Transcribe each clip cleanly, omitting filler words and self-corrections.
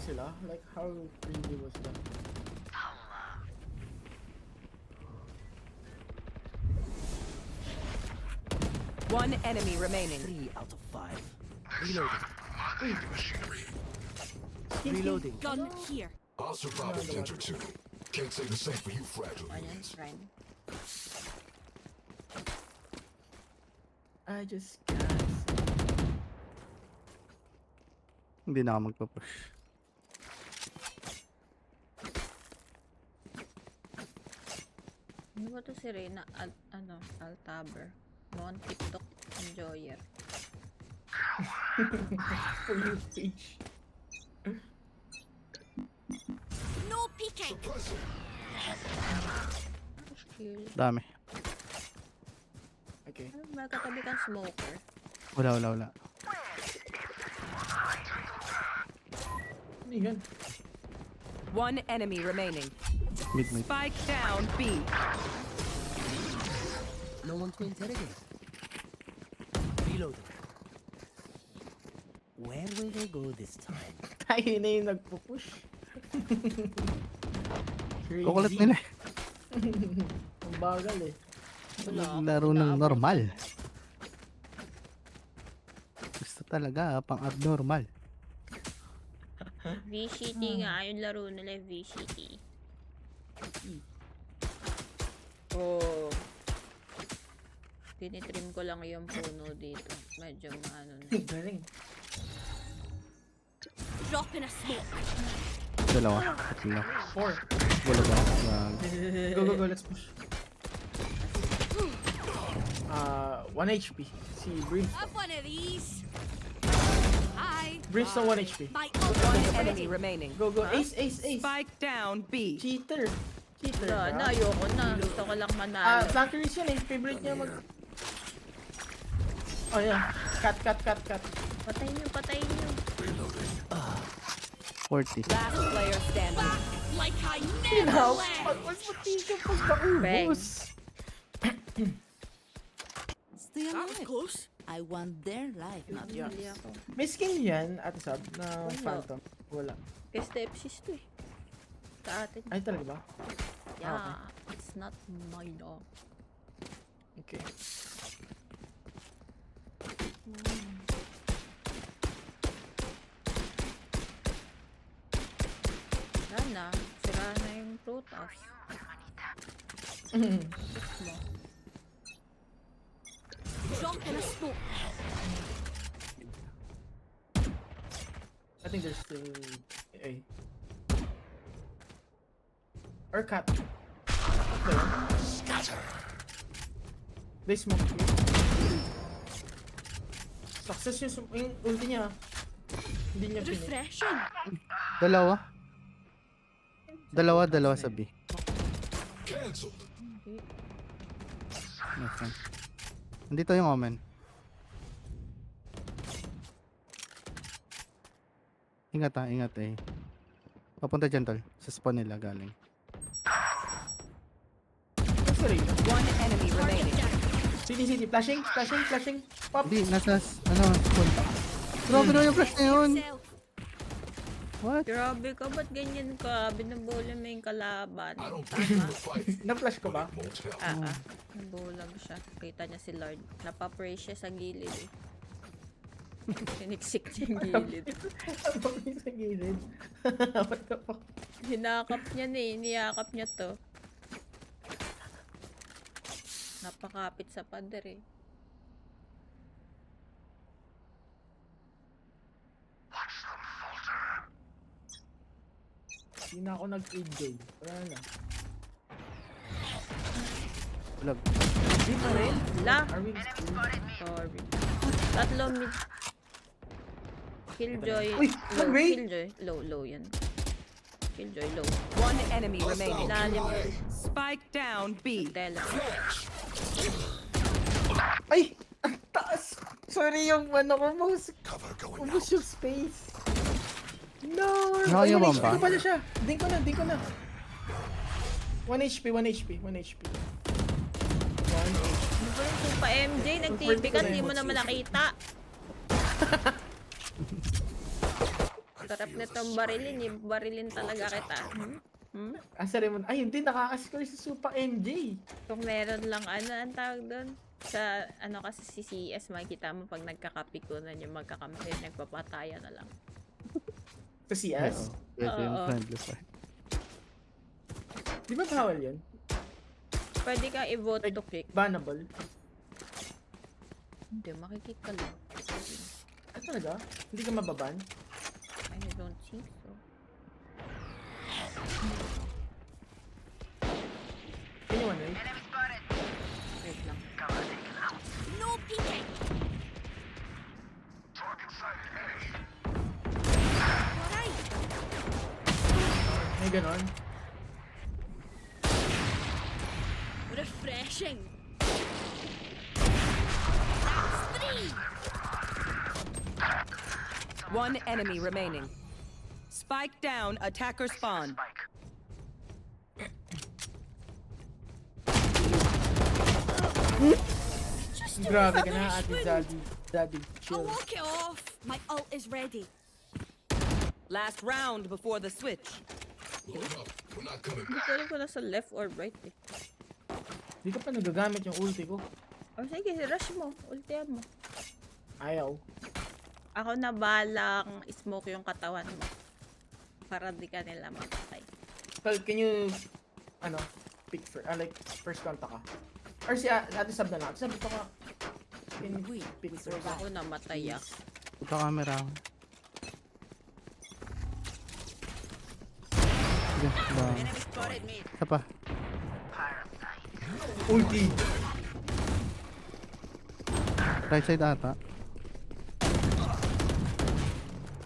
sila? Like, how crazy was that? One enemy remaining. 3 out of 5. Reloading. Reloading. Gun here. I'll survive a dent or two. Can't say the same for you fragile Ayan, humans. friend. I just can't. Hindi na ako magpa-push. Ano ba to si Reyna? Altaber. Mon TikTok enjoyer. For you, Peach. No peeking. Suppressor. Skill. Dami. Okay. Ano ba katabi kang smoker? Wala. Ano yun? One enemy remaining. Mid. Spike down B. No one to interrogate. Reloading. Where will they go this time? Tayo na yung nagpo-push. Crazy. Kukulat nila eh. Ang bagal eh. Laro ng normal. Gusto talaga pang abnormal. VCT nga. Yung laro nila VCT. Oh. Tinitrim ko lang yung puno dito. Medyo maano na. Galing. Drop in a smoke. Dalawa. Tatlo. 4. Wala ba? Wag. Go, let's push. 1 HP. Si Brimstone. Have one of these. Hi. Brimstone 1 HP. My One ult. enemy remaining. Go. Ace. Spike down B. Cheater. Wala na, ayoko na. Gusto ko lang manalo. Flankeries yun eh. Favorite niya mag... Oh yeah. Cut. Patayin nyo. 40. Last player standing. Like I never left. Mas matika pag naubos. Stay That was alive. close. I want their life, not yours. Hindi ako. May skin yan at sub na Wala. Phantom. Wala. Kay stepsis to eh. Sa atin. Ay talaga ba? Yeah. It's not mine oh. Okay. Sana. Sira na yung prutas. Drop in a smoke. I think there's still A. Or cat. Scatter. They smoke you. Success yung ulti niya. Hindi niya pinag. Refreshing. Dalawa sa B. Cancelled. Okay. Nandito yung Omen. Ingat eh. Papunta dyan tol. Sa spawn nila galing. Sorry. One enemy remaining. City. Flashing. Pop. Hindi, nasa spawn. Grabe na yung flash na yun. Yourself. What? Grabe ka, ba't ganyan ka? Binabola mo yung kalaban. I don't believe the fight. Na-flash ko ba? Won't help. Nabulag siya. Kita niya si Lord. Napapray siya sa gilid eh. Siniksik niya yung gilid. Habang sa gilid. What the fuck? Hinakap niya niyakap niya to. Napakapit sa pader eh. Hindi na ako nag-aid. Wala na. Bulag. Hindi pa rin. La! Arwin. Sorry. Tatlo mid. Killjoy. Uy, Low. nag-wait. Killjoy. Low yan. Killjoy low. One enemy remaining. Lalim. Spike down B. Teleport. Ay! Ang taas! Sorry yung ano ko. Cover going Ubus out. yung space. No! Nakaya Ay, ba 1 HP ba? ko pala siya. Din ko na. 1 HP. Ano ba yung pa MJ? Nag-TV ka, hindi mo naman nakita. Sarap nitong barilin eh. Barilin talaga kita. Asa rin mo. Ay, hindi. Nakaka-score si Supa NJ. Kung meron lang ang tawag doon. Sa kasi si CS, makikita mo pag nagkakapikunan yung magkakampi, nagpapataya na lang. Sa CS? Pwede yung Oo. friendly fire. Di ba bawal yun? Pwede ka i-vote to kick. Bannable. Hindi, makikik ka lang. Ah, talaga? Hindi ka mababan? I don't think so. Anyone, eh? Wait lang. No peeking. Alright. May ganon. Refreshing. That's 3. One enemy remaining. Spike down, attacker spawn. Grabe ka na, ate Daddy. Daddy, I'll chill. walk it off. My ult is ready. Last round before the switch. Load up. We're not coming Hindi back. ko alam kung nasa left or right eh. Di ka pa nagagamit yung ulti ko. O sige, rush mo. Ultihan mo. Ayaw. Ako na balang smoke yung katawan mo. Para di ka nila mapatay. Well, can you, pick first contact ka? Or si Ate Sab na lang. Ate Sab, ito ka. Can you pick first? Ako namatay ah. Ito camera ako. Sige, ba? Isa pa. Ulti. Right side ata.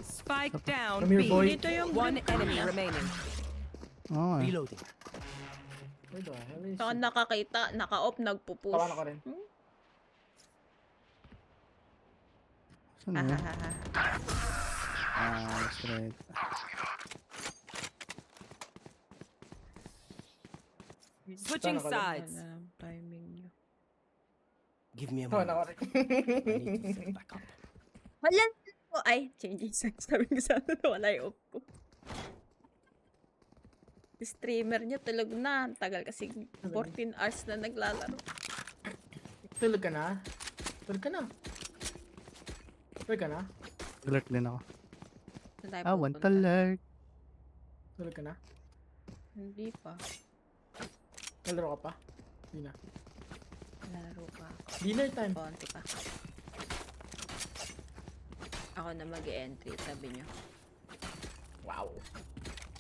Spike down, Come here, B. boy. Dito yung One enemy remaining. Oo eh. Reloading. Where the hell is Saka it? nakakita, naka-off, nagpupush. Tawanan ko rin. Saan yun? Ahahaha. Straight. Switching Sana ka lang. sides. Ano ang timing nyo? Give me a Tawanan ko moment. rin. I need to set back up. Wala ko. Ay, changing sex. Sabi ko sana na wala yung off ko. Streamer niya tulog na. Ang tagal kasi 14 hours na naglalaro. Tulog ka na? Tulog ka na. Tulog ka na? Alert din ako. Saan tayo I want pupunta? alert. Tulog ka na? Hindi pa. Nalaro ka pa? Hindi na. Laro pa ako. Dinner time. Konti pa. Ako na mag-entry, sabi nyo. Wow.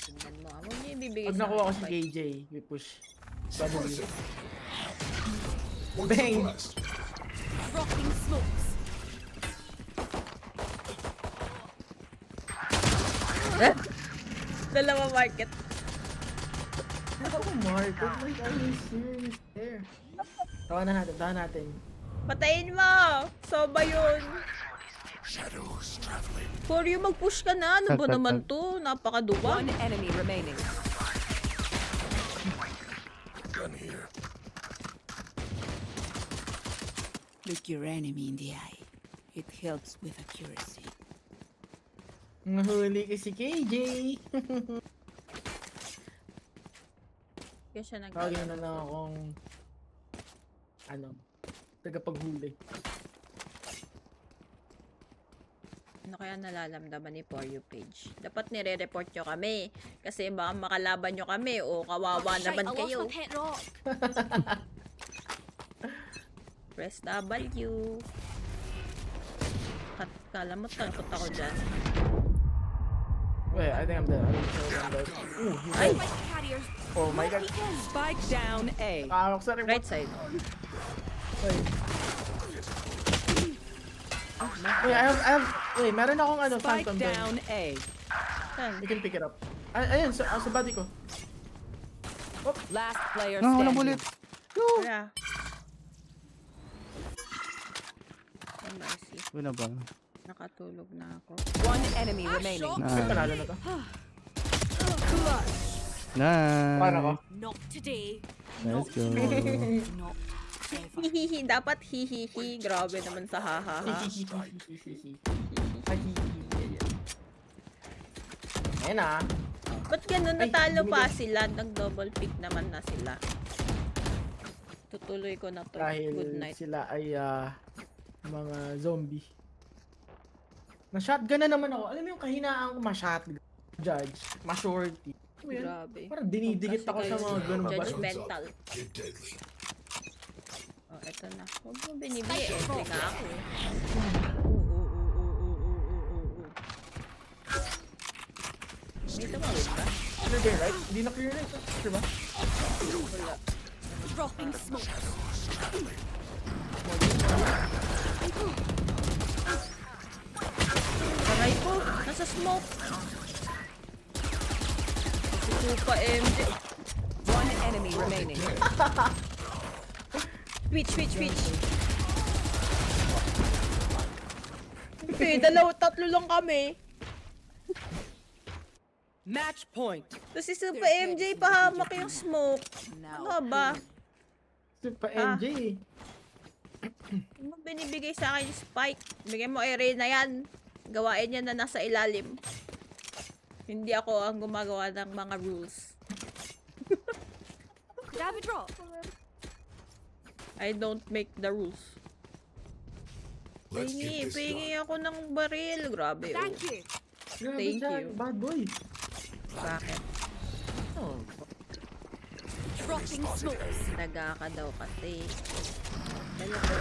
Tingnan mo. Huwag niyo ibibigay Pag sa nakuha ko si akin. KJ, we push. W. Suppressing. One Bang. suppressed. Dropping smokes. Dalawa market. Oh, Mark. What like are you serious there? Tawanan natin. Patayin mo! Soba yun. Shadows traveling. For you, mag-push ka na. Ano ba naman to? Napakaduwa. One enemy remaining. Gun here. Look your enemy in the eye. It helps with accuracy. Nahuli ka si KJ. Kaya siya Tawagin naglalaro. na lang akong tagapaghuli. Ano kaya nalalamdaman ni For You page? Dapat nire-report nyo kami. Kasi baka makalaban nyo kami o kawawa Shite, naman I lost kayo. my pet rock. Press W. Kala mo takot ako dyan. Wait, I think I'm dead. Ooh, he's Ay! dead. Spike carriers. Oh my god. Spike down A. Kawak sa remote. Right side. Wait, meron akong Spike phantom doon. down A. Saan? You can pick it up. Ayun, sa body ko. Last player No, walang standing. bullet. Wala. Oh, mercy. Wala ba? Nakatulog na ako. One enemy remaining. Ay, panalo na to. Nice. Para ko. Not today. Let's go. Not ever. Hihihi. Dapat hihihi. Grabe naman sa hahaha. Ayan na. Ba't ganun Ay, natalo pa bumili. sila? Nag-double pick naman na sila. Tutuloy ko na to. Dahil Good night. sila ay mga zombie. Na-shotgun na naman ako. Alam mo yung kahinaan ko ma-shotgun. Judge. Ma-shorty. Ano yun? Grabe. Parang dinidikit Kasi ako sa kayo mga ganun ba? judgmental. Get deadly. Oh, eto na. Huwag mo binibigay. Spike Entry box. nga ako. May tumawid ba? Clear ba yung right? Hindi na clear right. Sure ba? Wala. Dropping smoke. Aray ko. Nasa smoke. Ito pa MJ. One enemy remaining. Switch. Okay, tatlo lang kami. Match point. Tapos si Super MJ pahamak yung smoke. Now, Ano ba? Super Ah. MJ. Ano binibigay sa akin yung spike? Bigyan mo area na yan. Gawain niya na nasa ilalim. Hindi ako ang gumagawa ng mga rules. Grab a drop. I don't make the rules. Let's get this Pingi done. ako ng baril. Grabe. Thank Oh. you. Grabe Thank siya, you. Bad boy. Bakit? Oh. Dropping smokes. Daga ka daw kasi. Dala ko.